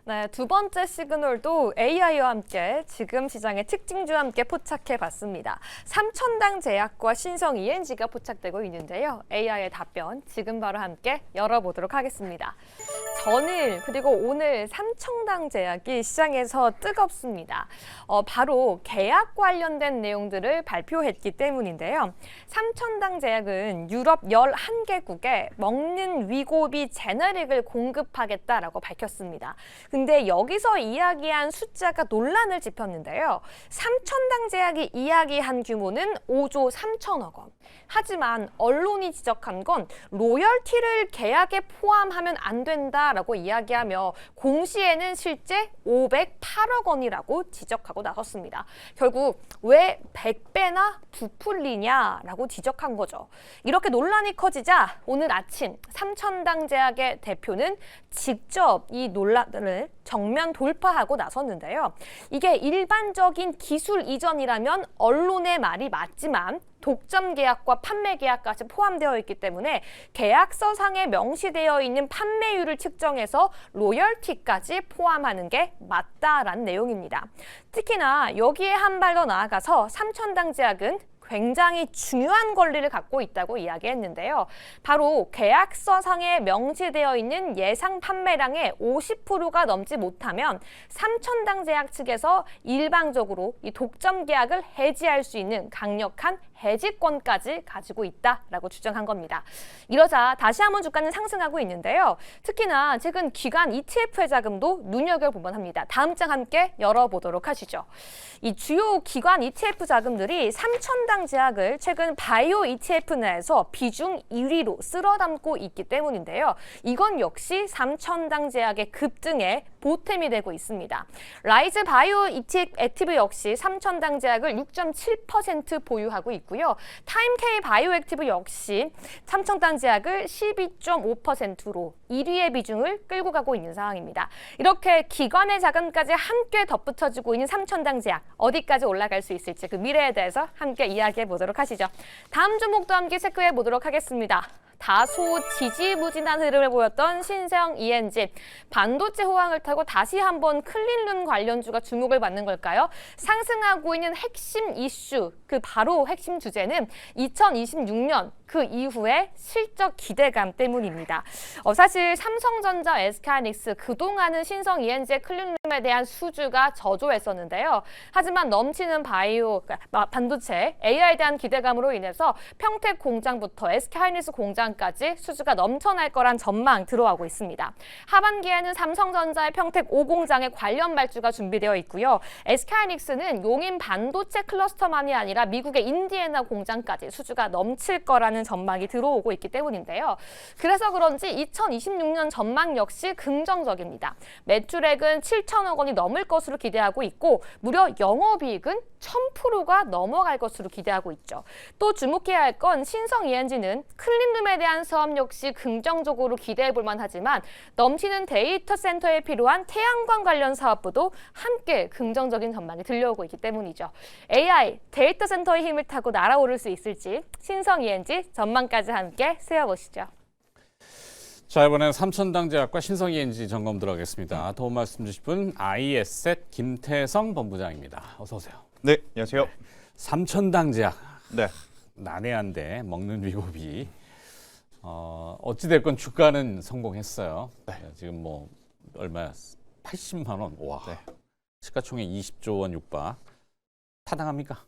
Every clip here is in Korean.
네, 두 번째 시그널도 AI와 함께 지금 시장의 특징주와 함께 포착해 봤습니다. 삼천당 제약과 신성 ENG가 포착되고 있는데요. AI의 답변 지금 바로 함께 열어보도록 하겠습니다. 전일 그리고 오늘 삼천당 제약이 시장에서 뜨겁습니다. 바로 계약 관련된 내용들을 발표했기 때문인데요. 삼천당 제약은 유럽 11개국에 먹는 위고비 제너릭을 공급하겠다라고 밝혔습니다. 근데 여기서 이야기한 숫자가 논란을 짚었는데요. 삼천당 제약이 이야기한 규모는 5조 3천억 원. 하지만 언론이 지적한 건 로열티를 계약에 포함하면 안 된다라고 이야기하며 공시에는 실제 508억 원이라고 지적하고 나섰습니다. 결국 왜 100배나 부풀리냐라고 지적한 거죠. 이렇게 논란이 커지자 오늘 아침 삼천당 제약의 대표는 직접 이 논란을 정면 돌파하고 나섰는데요. 이게 일반적인 기술 이전이라면 언론의 말이 맞지만 독점 계약과 판매 계약까지 포함되어 있기 때문에 계약서상에 명시되어 있는 판매율을 측정해서 로열티까지 포함하는 게 맞다라는 내용입니다. 특히나 여기에 한 발 더 나아가서 삼천당 제약은 굉장히 중요한 권리를 갖고 있다고 이야기했는데요. 바로 계약서상에 명시되어 있는 예상 판매량의 50%가 넘지 못하면 삼천당 제약 측에서 일방적으로 이 독점 계약을 해지할 수 있는 강력한 해지권까지 가지고 있다라고 주장한 겁니다. 이러자 다시 한번 주가는 상승하고 있는데요. 특히나 최근 기관 ETF의 자금도 눈여겨볼 만합니다. 다음 장 함께 열어보도록 하시죠. 이 주요 기관 ETF 자금들이 삼천당 제약을 최근 바이오 ETF 내에서 비중 1위로 쓸어담고 있기 때문인데요. 이건 역시 삼천당 제약의 급등에 보탬이 되고 있습니다. 라이즈 바이오 ETF 역시 삼천당 제약을 6.7% 보유하고 있고요. 타임K 바이오 액티브 역시 삼천당 제약을 12.5%로 1위의 비중을 끌고 가고 있는 상황입니다. 이렇게 기관의 자금까지 함께 덧붙여주고 있는 삼천당 제약, 어디까지 올라갈 수 있을지 그 미래에 대해서 함께 이야기해 보도록 하시죠. 다음 종목도 함께 체크해 보도록 하겠습니다. 다소 지지부진한 흐름을 보였던 신성 ENG, 반도체 호황을 타고 다시 한번 클린룸 관련주가 주목을 받는 걸까요? 상승하고 있는 핵심 이슈, 그 바로 핵심 주제는 2026년 그 이후의 실적 기대감 때문입니다. 사실 삼성전자, SK하이닉스 그동안은 신성 ENG의 클린룸에 대한 수주가 저조했었는데요. 하지만 넘치는 바이오, 반도체, AI에 대한 기대감으로 인해서 평택 공장부터 SK하이닉스 공장까지 수주가 넘쳐날 거란 전망 들어가고 있습니다. 하반기에는 삼성전자의 평택 5공장에 관련 발주가 준비되어 있고요. SK하이닉스는 용인 반도체 클러스터만이 아니라 미국의 인디애나 공장까지 수주가 넘칠 거라는 전망이 들어오고 있기 때문인데요. 그래서 그런지 2026년 전망 역시 긍정적입니다. 매출액은 7천억 원이 넘을 것으로 기대하고 있고 무려 영업이익은 1000%가 넘어갈 것으로 기대하고 있죠. 또 주목해야 할 건 신성 ENG는 클린룸에 대한 사업 역시 긍정적으로 기대해 볼 만하지만 넘치는 데이터 센터에 필요한 태양광 관련 사업부도 함께 긍정적인 전망이 들려오고 있기 때문이죠. AI, 데이터 센터의 힘을 타고 날아오를 수 있을지 신성 ENG 전망까지 함께 세워보시죠. 자, 이번엔 삼천당 제약과 신성 ENG 점검 들어가겠습니다. 도움 말씀 주실 분 IS셋 김태성 본부장입니다. 어서 오세요. 네, 안녕하세요. 삼천당 제약. 네. 난해한데 먹는 위고비. 어찌됐건 주가는 성공했어요. 네. 지금 뭐 얼마야? 80만 원. 와. 네. 시가총액 20조 원 육박. 타당합니까?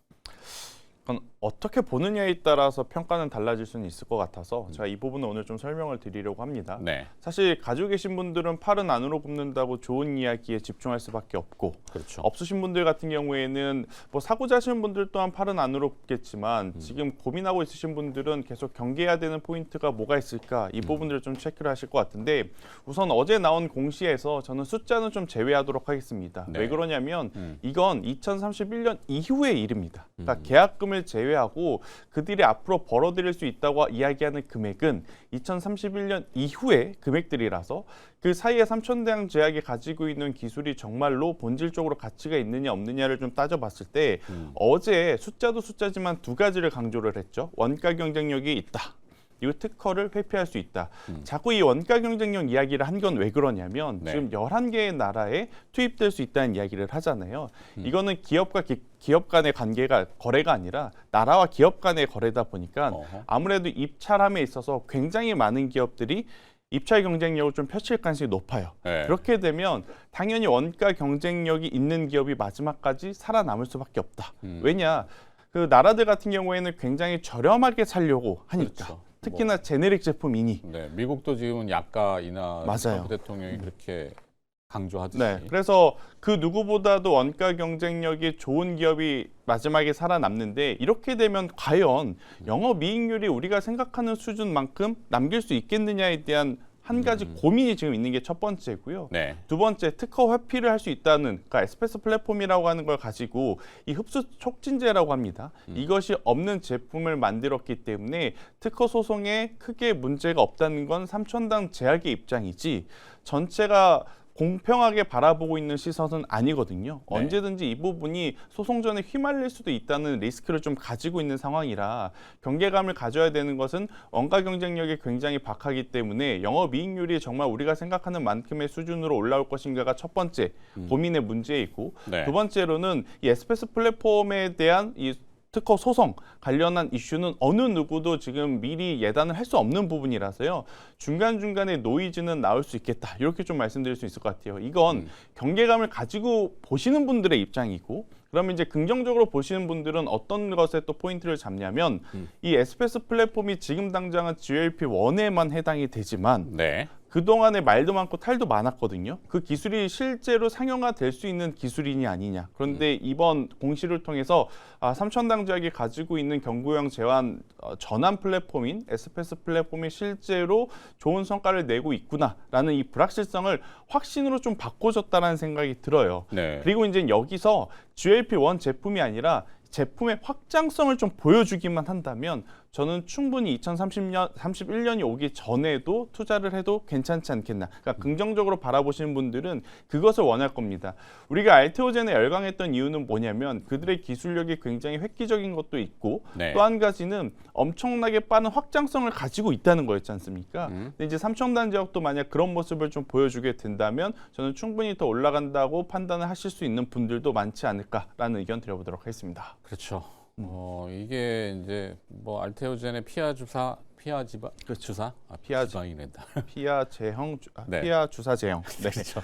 그건 어떻게 보느냐에 따라서 평가는 달라질 수는 있을 것 같아서 제가 이 부분을 오늘 좀 설명을 드리려고 합니다. 네. 사실 가지고 계신 분들은 팔은 안으로 굽는다고 좋은 이야기에 집중할 수밖에 없고 그렇죠. 없으신 분들 같은 경우에는 뭐 사고자 하시는 분들 또한 팔은 안으로 굽겠지만 지금 고민하고 있으신 분들은 계속 경계해야 되는 포인트가 뭐가 있을까 이 부분들을 좀 체크를 하실 것 같은데 우선 어제 나온 공시에서 저는 숫자는 좀 제외하도록 하겠습니다. 네. 왜 그러냐면 이건 2031년 이후의 일입니다. 그러니까 계약금을 제외하고 그들이 앞으로 벌어들일 수 있다고 이야기하는 금액은 2031년 이후의 금액들이라서 그 사이에 삼천당 제약이 가지고 있는 기술이 정말로 본질적으로 가치가 있느냐 없느냐를 좀 따져봤을 때 어제 숫자도 숫자지만 두 가지를 강조를 했죠. 원가 경쟁력이 있다. 이 특허를 회피할 수 있다. 자꾸 이 원가 경쟁력 이야기를 한 건 왜 그러냐면 네. 지금 11개의 나라에 투입될 수 있다는 이야기를 하잖아요. 이거는 기업과 기업 간의 관계가 거래가 아니라 나라와 기업 간의 거래다 보니까 어허. 아무래도 입찰함에 있어서 굉장히 많은 기업들이 입찰 경쟁력을 좀 펼칠 가능성이 높아요. 네. 그렇게 되면 당연히 원가 경쟁력이 있는 기업이 마지막까지 살아남을 수밖에 없다. 왜냐? 그 나라들 같은 경우에는 굉장히 저렴하게 살려고 하니까. 그렇죠. 특히나 제네릭 제품이니. 네, 미국도 지금은 약가 인하 맞아요. 트럼프 대통령이 그렇게 강조하듯이. 네, 그래서 그 누구보다도 원가 경쟁력이 좋은 기업이 마지막에 살아남는데 이렇게 되면 과연 영업이익률이 우리가 생각하는 수준만큼 남길 수 있겠느냐에 대한 한 가지 고민이 지금 있는 게 첫 번째고요. 네. 두 번째, 특허 회피를 할 수 있다는 그러니까 에스프레소 플랫폼이라고 하는 걸 가지고 이 흡수 촉진제라고 합니다. 이것이 없는 제품을 만들었기 때문에 특허 소송에 크게 문제가 없다는 건 삼천당 제약의 입장이지 전체가 공평하게 바라보고 있는 시선은 아니거든요. 네. 언제든지 이 부분이 소송전에 휘말릴 수도 있다는 리스크를 좀 가지고 있는 상황이라 경계감을 가져야 되는 것은 원가 경쟁력이 굉장히 박하기 때문에 영업이익률이 정말 우리가 생각하는 만큼의 수준으로 올라올 것인가가 첫 번째 고민의 문제이고 네. 두 번째로는 이 에스프레소 플랫폼에 대한 이 특허 소송 관련한 이슈는 어느 누구도 지금 미리 예단을 할 수 없는 부분이라서요. 중간중간에 노이즈는 나올 수 있겠다. 이렇게 좀 말씀드릴 수 있을 것 같아요. 이건 경계감을 가지고 보시는 분들의 입장이고 그러면 이제 긍정적으로 보시는 분들은 어떤 것에 또 포인트를 잡냐면 이 에스프레소 플랫폼이 지금 당장은 GLP-1에만 해당이 되지만 네. 그동안에 말도 많고 탈도 많았거든요. 그 기술이 실제로 상용화될 수 있는 기술이냐 아니냐. 그런데 이번 공시를 통해서 삼천당제약이 가지고 있는 경구형 제환 전환 플랫폼인 에스프레소 플랫폼이 실제로 좋은 성과를 내고 있구나라는 이 불확실성을 확신으로 좀 바꿔줬다라는 생각이 들어요. 네. 그리고 이제 여기서 GLP-1 제품이 아니라 제품의 확장성을 좀 보여주기만 한다면 저는 충분히 2031년이 오기 전에도 투자를 해도 괜찮지 않겠나. 그러니까 긍정적으로 바라보시는 분들은 그것을 원할 겁니다. 우리가 알테오젠에 열광했던 이유는 뭐냐면 그들의 기술력이 굉장히 획기적인 것도 있고 네. 또 한 가지는 엄청나게 빠른 확장성을 가지고 있다는 거였지 않습니까? 근데 이제 삼천단제약도 만약 그런 모습을 좀 보여주게 된다면 저는 충분히 더 올라간다고 판단을 하실 수 있는 분들도 많지 않을까라는 의견 드려보도록 하겠습니다. 그렇죠. 이게 이제 뭐 알테오젠의 피하 주사 피하 주사이란다. 피하 제형 네. 피하 주사 제형. 네. 그렇죠.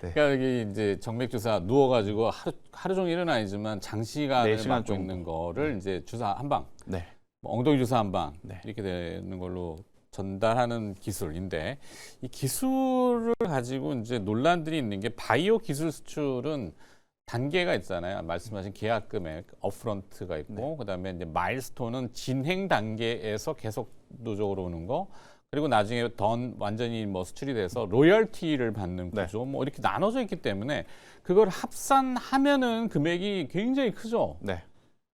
네. 그러니까 이게 이제 정맥 주사 누워가지고 하루 종일은 아니지만 장시간을 4시간 맞고 정도. 있는 거를 이제 주사 한 방, 네. 뭐 엉덩이 주사 한 방 네. 이렇게 되는 걸로 전달하는 기술인데 이 기술을 가지고 이제 논란들이 있는 게 바이오 기술 수출은 단계가 있잖아요. 말씀하신 계약 금액, 업프런트가 있고, 그다음에 이제 마일스톤은 진행 단계에서 계속 누적으로 오는 거, 그리고 나중에 완전히 뭐 수출이 돼서 로열티를 받는 구조, 뭐 이렇게 나눠져 있기 때문에 그걸 합산하면은 금액이 굉장히 크죠. 네.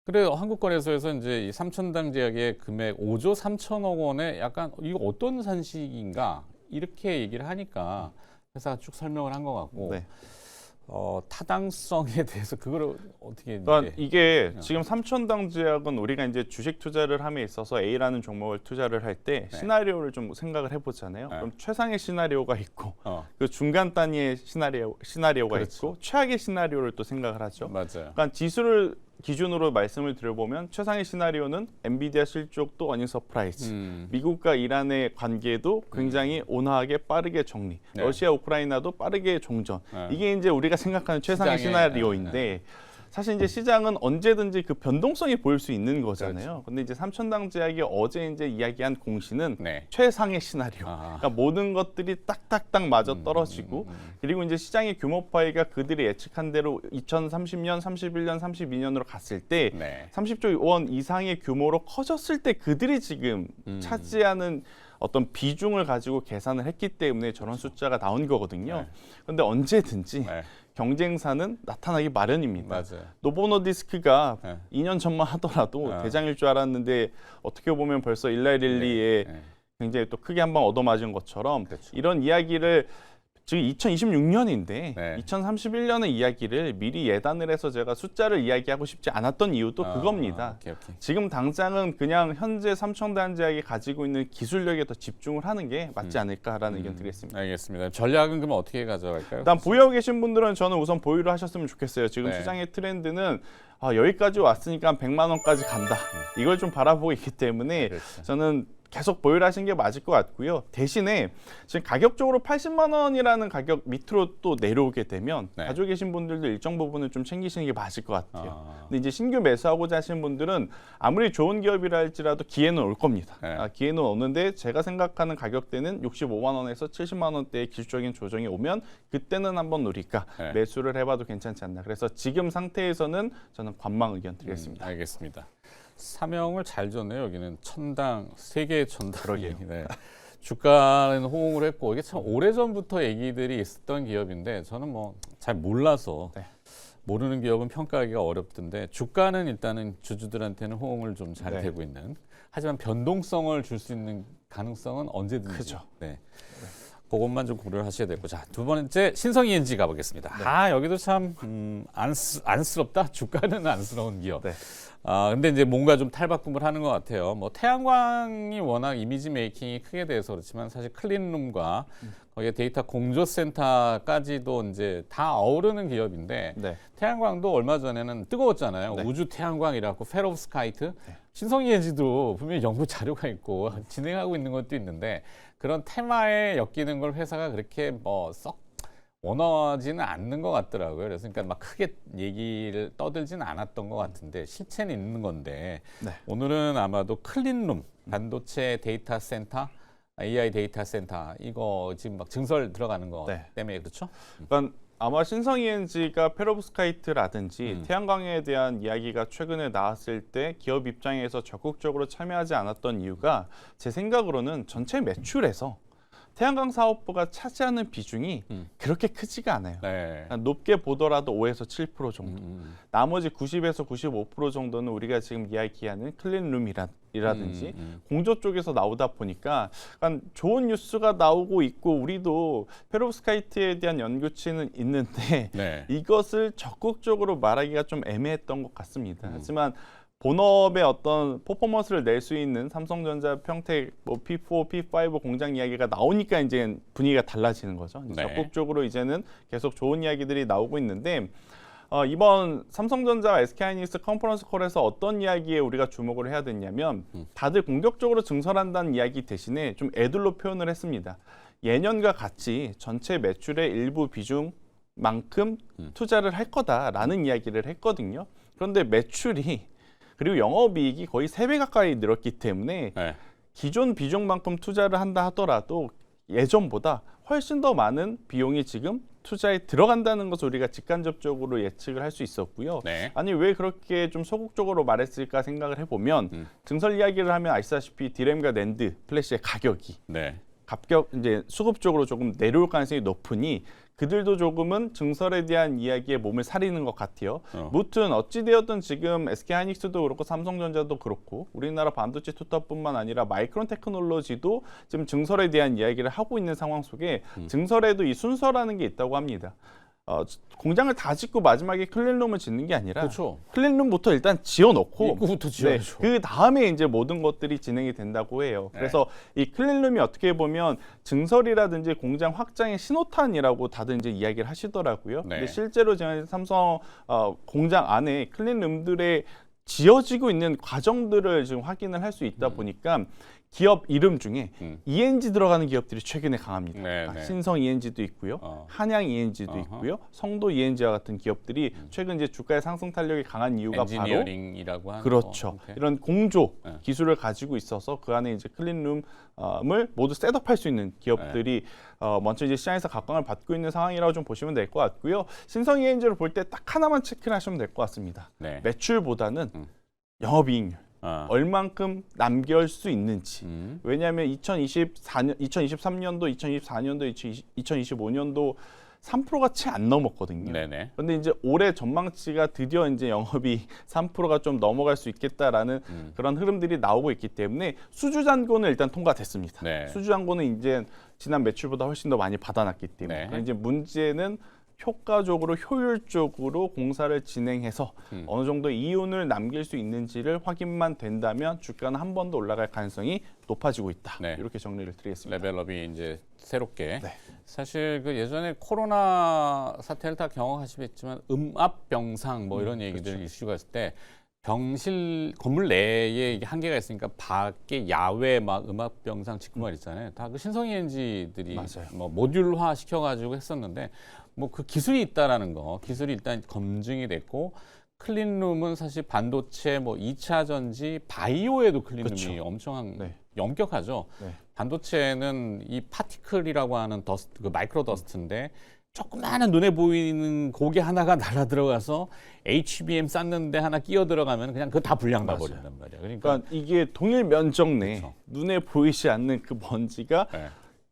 그래서 한국거래소에서 이제 이 삼천당 제약의 금액 5조 3천억 원에 약간 이거 어떤 산식인가 이렇게 얘기를 하니까 회사가 쭉 설명을 한 것 같고. 네. 타당성에 대해서 그거를 어떻게 그러니까 이게 지금 삼천당제약은 우리가 이제 주식 투자를 함에 있어서 A라는 종목을 투자를 할 때 시나리오를 좀 생각을 해보잖아요. 그럼 최상의 시나리오가 있고 그 중간 단위의 시나리오가 그렇죠. 있고 최악의 시나리오를 또 생각을 하죠. 맞아요. 그러니까 지수를 기준으로 말씀을 드려보면 최상의 시나리오는 엔비디아 실적도 어닝 서프라이즈, 미국과 이란의 관계도 굉장히 온화하게 빠르게 정리, 네. 러시아 우크라이나도 빠르게 종전. 이게 이제 우리가 생각하는 최상의 시나리오인데 사실 이제 시장은 언제든지 그 변동성이 보일 수 있는 거잖아요. 그렇죠. 근데 이제 삼천당제약이 어제 이제 이야기한 공시는 네. 최상의 시나리오. 그러니까 모든 것들이 딱딱딱 맞아 떨어지고 그리고 이제 시장의 규모 파이가 그들이 예측한 대로 2030년, 31년, 32년으로 갔을 때 네. 30조 원 이상의 규모로 커졌을 때 그들이 지금 차지하는 어떤 비중을 가지고 계산을 했기 때문에 저런 숫자가 나온 거거든요. 그런데 언제든지 경쟁사는 나타나기 마련입니다. 맞아요. 노보노디스크가 2년 전만 하더라도 대장일 줄 알았는데 어떻게 보면 벌써 일라이릴리에 굉장히 또 크게 한 방 얻어맞은 것처럼 그렇죠. 이런 이야기를 지금 2026년인데 네. 2031년의 이야기를 미리 예단을 해서 제가 숫자를 이야기하고 싶지 않았던 이유도 그겁니다. 오케이. 지금 당장은 그냥 현재 삼천단 제약이 가지고 있는 기술력에 더 집중을 하는 게 맞지 않을까라는 의견 드리겠습니다. 알겠습니다. 전략은 그럼 어떻게 가져갈까요? 일단 보유하고 계신 분들은 저는 우선 보유를 하셨으면 좋겠어요. 지금 네. 시장의 트렌드는 여기까지 왔으니까 100만 원까지 간다. 이걸 좀 바라보고 있기 때문에 그렇죠. 저는 계속 보유를 하시는 게 맞을 것 같고요. 대신에 지금 가격적으로 80만 원이라는 가격 밑으로 또 내려오게 되면 네. 가지고 계신 분들도 일정 부분은 좀 챙기시는 게 맞을 것 같아요. 아. 근데 이제 신규 매수하고자 하시는 분들은 아무리 좋은 기업이라 할지라도 기회는 올 겁니다. 네. 기회는 오는데 제가 생각하는 가격대는 65만 원에서 70만 원대의 기술적인 조정이 오면 그때는 한번 노릴까 네. 매수를 해봐도 괜찮지 않나. 그래서 지금 상태에서는 저는 관망 의견 드리겠습니다. 알겠습니다. 사명을 잘 줬네요. 여기는 천당, 세계의 천당. 그러게요. 네. 주가는 호응을 했고 이게 참 오래전부터 얘기들이 있었던 기업인데 저는 뭐 잘 몰라서 네. 모르는 기업은 평가하기가 어렵던데 주가는 일단은 주주들한테는 호응을 좀 잘 네. 되고 있는. 하지만 변동성을 줄 수 있는 가능성은 언제든지. 그죠. 네. 그것만 좀 고려를 하셔야 되고 자, 두 번째 신성 ENG 가보겠습니다. 여기도 참 안쓰럽다. 주가는 안쓰러운 기업. 네. 근데 이제 뭔가 좀 탈바꿈을 하는 것 같아요. 뭐 태양광이 워낙 이미지 메이킹이 크게 돼서 그렇지만 사실 클린룸과 거기에 데이터 공조센터까지도 이제 다 어우르는 기업인데 네. 태양광도 얼마 전에는 뜨거웠잖아요. 네. 우주 태양광이라고 페로브스카이트. 신성 ENG도 분명히 연구 자료가 있고 진행하고 있는 것도 있는데 그런 테마에 엮이는 걸 회사가 그렇게 뭐 썩 원하지는 않는 것 같더라고요. 그래서 그러니까 막 크게 얘기를 떠들지는 않았던 것 같은데 실체는 있는 건데 네. 오늘은 아마도 클린룸 반도체 데이터 센터, AI 데이터 센터 이거 지금 막 증설 들어가는 거 네. 때문에 그렇죠? 그러니까 아마 신성 ENG가 페로브스카이트라든지 태양광에 대한 이야기가 최근에 나왔을 때 기업 입장에서 적극적으로 참여하지 않았던 이유가 제 생각으로는 전체 매출에서 태양광 사업부가 차지하는 비중이 그렇게 크지가 않아요. 네. 높게 보더라도 5에서 7% 정도. 나머지 90에서 95% 정도는 우리가 지금 이야기하는 클린룸이라든지 공조 쪽에서 나오다 보니까 약간 좋은 뉴스가 나오고 있고 우리도 페로브스카이트에 대한 연구치는 있는데 네. 이것을 적극적으로 말하기가 좀 애매했던 것 같습니다. 하지만 본업의 어떤 퍼포먼스를 낼 수 있는 삼성전자, 평택, 뭐 P4, P5 공장 이야기가 나오니까 이제 분위기가 달라지는 거죠. 네. 적극적으로 이제는 계속 좋은 이야기들이 나오고 있는데 이번 삼성전자와 SK하이닉스 컨퍼런스 콜에서 어떤 이야기에 우리가 주목을 해야 되냐면 다들 공격적으로 증설한다는 이야기 대신에 좀 애들로 표현을 했습니다. 예년과 같이 전체 매출의 일부 비중만큼 투자를 할 거다라는 이야기를 했거든요. 그런데 매출이 그리고 영업이익이 거의 3배 가까이 늘었기 때문에 네. 기존 비중만큼 투자를 한다 하더라도 예전보다 훨씬 더 많은 비용이 지금 투자에 들어간다는 것을 우리가 직간접적으로 예측을 할 수 있었고요. 네. 아니 왜 그렇게 좀 소극적으로 말했을까 생각을 해보면 증설 이야기를 하면 아시다시피 디램과 낸드, 플래시의 가격이 네. 이제 수급적으로 조금 내려올 가능성이 높으니 그들도 조금은 증설에 대한 이야기에 몸을 사리는 것 같아요. 무튼 어찌되었든 지금 SK하이닉스도 그렇고 삼성전자도 그렇고 우리나라 반도체 투자뿐만 아니라 마이크론 테크놀로지도 지금 증설에 대한 이야기를 하고 있는 상황 속에 증설에도 이 순서라는 게 있다고 합니다. 공장을 다 짓고 마지막에 클린룸을 짓는 게 아니라 그렇죠. 클린룸부터 일단 지어놓고 입구부터 지어야죠. 그 다음에 이제 모든 것들이 진행이 된다고 해요. 그래서 이 클린룸이 어떻게 보면 증설이라든지 공장 확장의 신호탄이라고 다들 이제 이야기를 하시더라고요. 네. 근데 실제로 제가 삼성 공장 안에 클린룸들의 지어지고 있는 과정들을 지금 확인을 할 수 있다 보니까 기업 이름 중에 ENG 들어가는 기업들이 최근에 강합니다. 네, 그러니까 네. 신성 ENG도 있고요, 한양 ENG도 어허. 있고요, 성도 ENG와 같은 기업들이 최근 이제 주가의 상승 탄력이 강한 이유가 바로 엔지니어링이라고 하는 그렇죠. 거. 이런 공조 네. 기술을 가지고 있어서 그 안에 이제 클린룸을 모두 셋업할 수 있는 기업들이 먼저 이제 시장에서 각광을 받고 있는 상황이라고 좀 보시면 될 것 같고요. 신성 ENG를 볼 때 딱 하나만 체크를 하시면 될 것 같습니다. 네. 매출보다는 영업이익률. 얼만큼 남겨올 수 있는지. 왜냐하면 2023년도, 2024년도, 2025년도 3%가 채 안 넘었거든요. 네네. 그런데 이제 올해 전망치가 드디어 이제 영업이 3%가 좀 넘어갈 수 있겠다라는 그런 흐름들이 나오고 있기 때문에 수주 잔고는 일단 통과됐습니다. 네. 수주 잔고는 이제 지난 매출보다 훨씬 더 많이 받아놨기 때문에 네. 이제 문제는 효과적으로 효율적으로 공사를 진행해서 어느 정도 이윤을 남길 수 있는지를 확인만 된다면 주가는 한 번 더 올라갈 가능성이 높아지고 있다. 네. 이렇게 정리를 드리겠습니다. 레벨업이 이제 새롭게 네. 사실 그 예전에 코로나 사태를 다 경험하시겠지만 음압병상 뭐 이런 얘기들 그렇죠. 이슈가 있을 때 병실 건물 내에 이게 한계가 있으니까 밖에 야외 막 음압병상 직구말 있잖아요. 다 그 신성이 엔지들이 맞아요. 뭐 모듈화 시켜가지고 했었는데 뭐 그 기술이 있다라는 거 기술이 일단 검증이 됐고 클린룸은 사실 반도체 뭐 2차 전지 바이오에도 클린룸이 그렇죠. 엄청 네. 엄격하죠. 네. 반도체는 이 파티클이라고 하는 더스트, 그 마이크로 더스트인데 조그마한 눈에 보이는 고개 하나가 날아 들어가서 HBM 쌌는데 하나 끼어 들어가면 그냥 그거 다 불량 나 맞아요. 버린단 말이야. 그러니까 그러니까 이게 동일 면적 내 그렇죠. 눈에 보이지 않는 그 먼지가 네.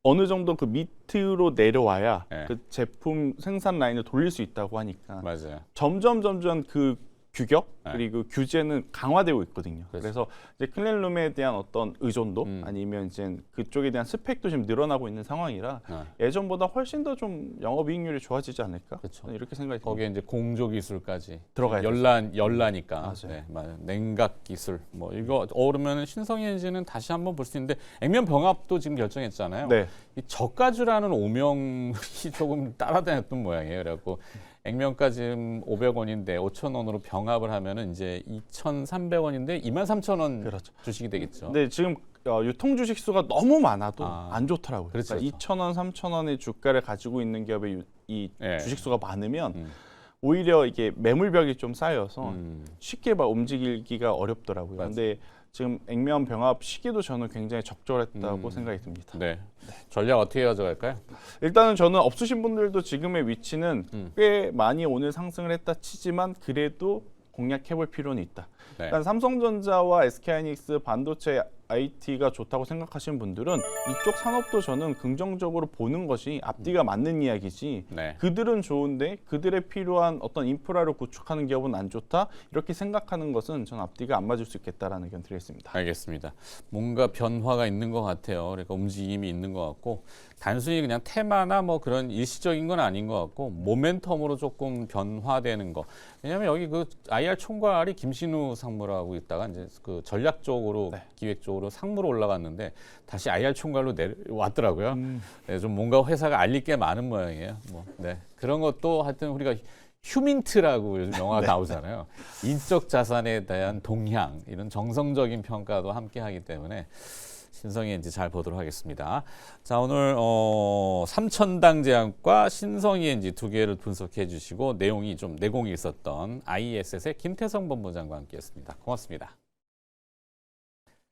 어느 정도 그 밑으로 내려와야 네. 그 제품 생산 라인을 돌릴 수 있다고 하니까 맞아요. 점점 그 규격 네. 그리고 규제는 강화되고 있거든요. 그렇죠. 그래서 이제 클린룸에 대한 어떤 의존도 아니면 이제 그쪽에 대한 스펙도 지금 늘어나고 있는 상황이라 예전보다 훨씬 더 좀 영업이익률이 좋아지지 않을까? 그렇죠. 저는 이렇게 생각이 듭니다. 거기에 이제 공조 기술까지 들어가야 열라니까. 맞아요. 네, 맞아요. 냉각 기술 뭐 이거 오르면 신성이 엔진은 다시 한번 볼 수 있는데 액면 병합도 지금 결정했잖아요. 네. 이 저가주라는 오명이 조금 따라다녔던 모양이에요. 그래갖고 액면가 지금 500원인데 5,000원으로 병합을 하면은 이제 2,300원인데 23,000원 그렇죠. 주식이 되겠죠. 근데 지금 유통 주식 수가 너무 많아도 아. 안 좋더라고요. 그렇죠, 그러니까 그렇죠. 2,000원, 3,000원의 주가를 가지고 있는 기업의 이 네. 주식 수가 많으면 음. 오히려 이게 매물벽이 좀 쌓여서 음. 쉽게 막 움직이기가 어렵더라고요. 맞아요. 근데 지금 액면 병합 시기도 저는 굉장히 적절했다고 생각이 듭니다. 네. 전략 어떻게 가져갈까요? 일단은 저는 없으신 분들도 지금의 위치는 음. 꽤 많이 오늘 상승을 했다 치지만 그래도 공략해볼 필요는 있다. 네. 그러니까 삼성전자와 SK하이닉스 반도체 IT가 좋다고 생각하시는 분들은 이쪽 산업도 저는 긍정적으로 보는 것이 앞뒤가 맞는 이야기지 네. 그들은 좋은데 그들의 필요한 어떤 인프라를 구축하는 기업은 안 좋다 이렇게 생각하는 것은 저는 앞뒤가 안 맞을 수 있겠다라는 의견 드리겠습니다. 알겠습니다. 뭔가 변화가 있는 것 같아요. 그러니까 움직임이 있는 것 같고 단순히 그냥 테마나 뭐 그런 일시적인 건 아닌 것 같고 모멘텀으로 조금 변화되는 거. 왜냐하면 여기 그 IR 총괄이 김신우 상무라고 있다가 이제 그 전략적으로 네. 기획적으로 상무로 올라갔는데 다시 IR 총괄로 왔더라고요. 네, 좀 뭔가 회사가 알릴 게 많은 모양이에요. 뭐, 네. 그런 것도 하여튼 우리가 휴민트라고 요즘 영화가 나오잖아요. 인적 자산에 대한 동향 이런 정성적인 평가도 함께 하기 때문에 신성이엔지 잘 보도록 하겠습니다. 자, 오늘 삼천당 제약과 신성이엔지 두 개를 분석해 주시고 내용이 좀 내공이 있었던 IES의 김태성 본부장과 함께했습니다. 고맙습니다.